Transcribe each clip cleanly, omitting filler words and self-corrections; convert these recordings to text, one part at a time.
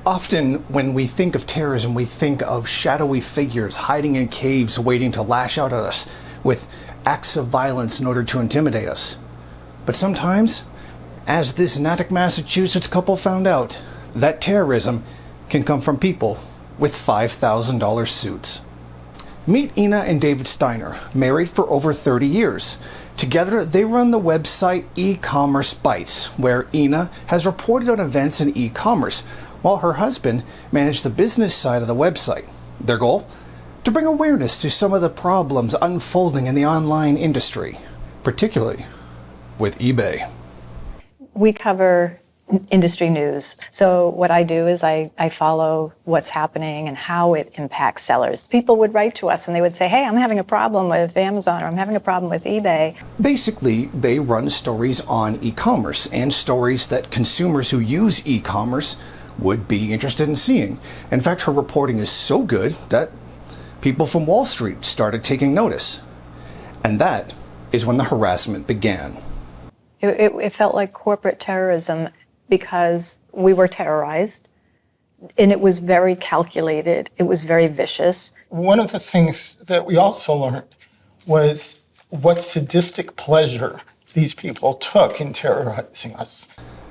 Often, when we think of terrorism, we think of shadowy figures hiding in caves waiting to lash out at us with acts of violence in order to intimidate us. But sometimes, as this Natick, Massachusetts couple found out, that terrorism can come from people with $5,000 suits. Meet Ina and David Steiner, married for over 30 years. Together, they run the website E-Commerce Bites, where Ina has reported on events in e-commerce, while her husband managed the business side of the website. Their goal? To bring awareness to some of the problems unfolding in the online industry, particularly with eBay. We cover industry news. So what I do is I follow what's happening and how it impacts sellers. People would write to us and they would say, hey, I'm having a problem with Amazon, or I'm having a problem with eBay. Basically, they run stories on e-commerce and stories that consumers who use e-commerce would be interested in seeing. In fact, her reporting is so good that people from Wall Street started taking notice. And that is when the harassment began. It felt like corporate terrorism because we were terrorized, and it was very calculated. It was very vicious. One of the things that we also learned was what sadistic pleasure these people took in terrorizing us.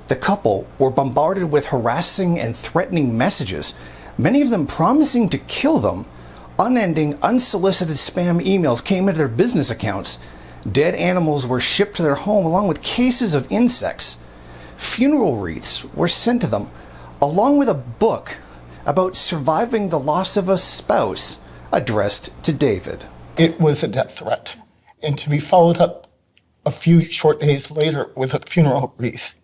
The couple were bombarded with harassing and threatening messages, many of them promising to kill them. Unending, unsolicited spam emails came into their business accounts. Dead animals were shipped to their home along with cases of insects. Funeral wreaths were sent to them, along with a book about surviving the loss of a spouse addressed to David. It was a death threat, and to be followed up a few short days later with a funeral wreath,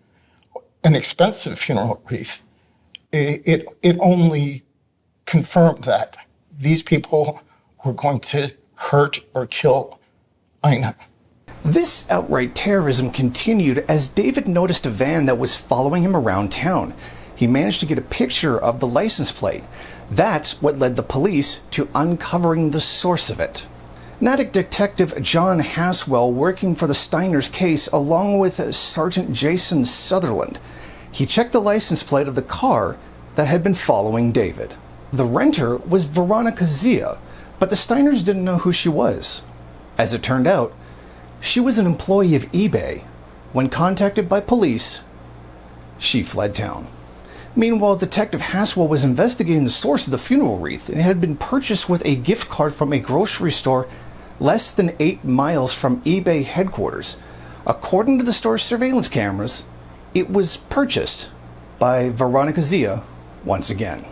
an expensive funeral wreath, it only confirmed that these people were going to hurt or kill Ina. This outright terrorism continued as David noticed a van that was following him around town. He managed to get a picture of the license plate. That's what led the police to uncovering the source of it. Natick Detective John Haswell, working for the Steiners case along with Sergeant Jason Sutherland. He checked the license plate of the car that had been following David. The renter was Veronica Zia, but the Steiners didn't know who she was. As it turned out, she was an employee of eBay. When contacted by police, she fled town. Meanwhile, Detective Haswell was investigating the source of the funeral wreath. It had been purchased with a gift card from a grocery store less than 8 miles from eBay headquarters. According to the store's surveillance cameras, it was purchased by Veronica Zia once again.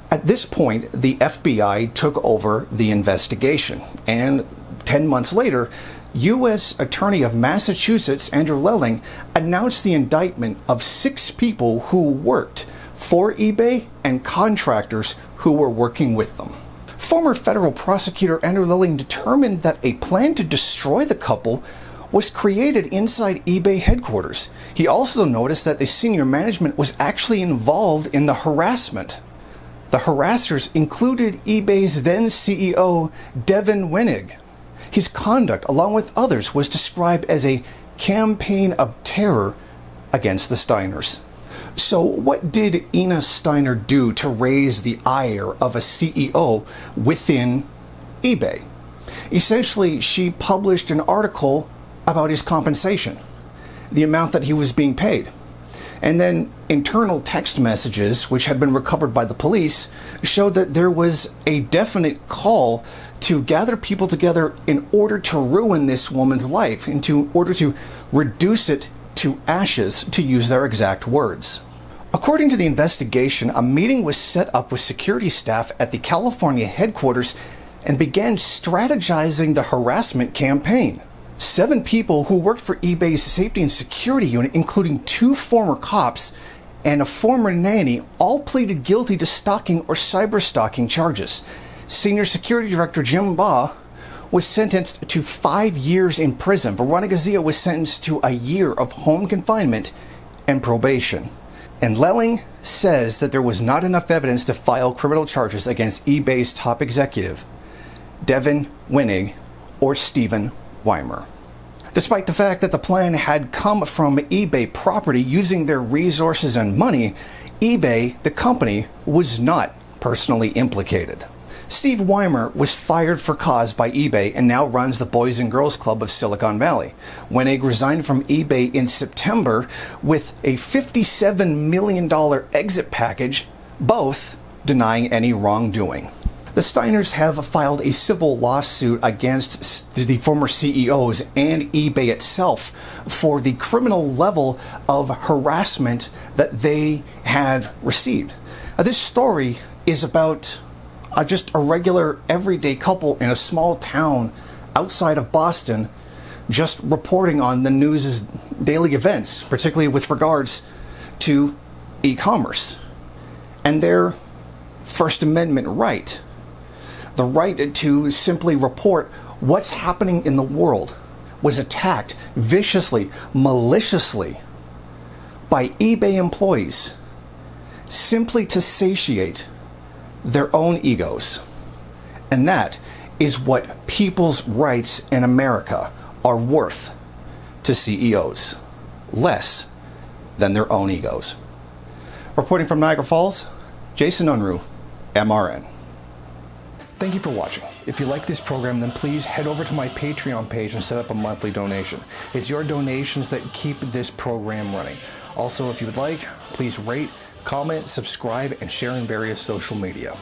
At this point, the FBI took over the investigation, and 10 months later, U.S. Attorney of Massachusetts Andrew Lelling announced the indictment of 6 people who worked for eBay and contractors who were working with them. Former federal prosecutor Andrew Lelling determined that a plan to destroy the couple was created inside eBay headquarters. He also noticed that the senior management was actually involved in the harassment. The harassers included eBay's then CEO, Devin Wenig. His conduct, along with others, was described as a campaign of terror against the Steiners. So what did Ina Steiner do to raise the ire of a CEO within eBay? Essentially, she published an article about his compensation, the amount that he was being paid. And then internal text messages, which had been recovered by the police, showed that there was a definite call to gather people together in order to ruin this woman's life, in order to reduce it to ashes, to use their exact words. According to the investigation, a meeting was set up with security staff at the California headquarters and began strategizing the harassment campaign. 7 people who worked for eBay's safety and security unit, including 2 former cops and a former nanny, all pleaded guilty to stalking or cyber-stalking charges. Senior Security Director Jim Baugh was sentenced to 5 years in prison. Veronica Zia was sentenced to a year of home confinement and probation. And Lelling says that there was not enough evidence to file criminal charges against eBay's top executive, Devin Wenig or Stephen Weimer. Despite the fact that the plan had come from eBay property using their resources and money, eBay, the company, was not personally implicated. Steve Weimer was fired for cause by eBay and now runs the Boys and Girls Club of Silicon Valley. Wenig resigned from eBay in September with a $57 million exit package, both denying any wrongdoing. The Steiners have filed a civil lawsuit against the former CEOs and eBay itself for the criminal level of harassment that they had received. This story is about just a regular, everyday couple in a small town outside of Boston just reporting on the news's daily events, particularly with regards to e-commerce and their First Amendment right. The right to simply report what's happening in the world was attacked viciously, maliciously by eBay employees simply to satiate their own egos. And that is what people's rights in America are worth to CEOs, less than their own egos. Reporting from Niagara Falls, Jason Unruhe, MRN. Thank you for watching. If you like this program, then please head over to my Patreon page and set up a monthly donation. It's your donations that keep this program running. Also, if you would like, please rate, comment, subscribe, and share in various social media.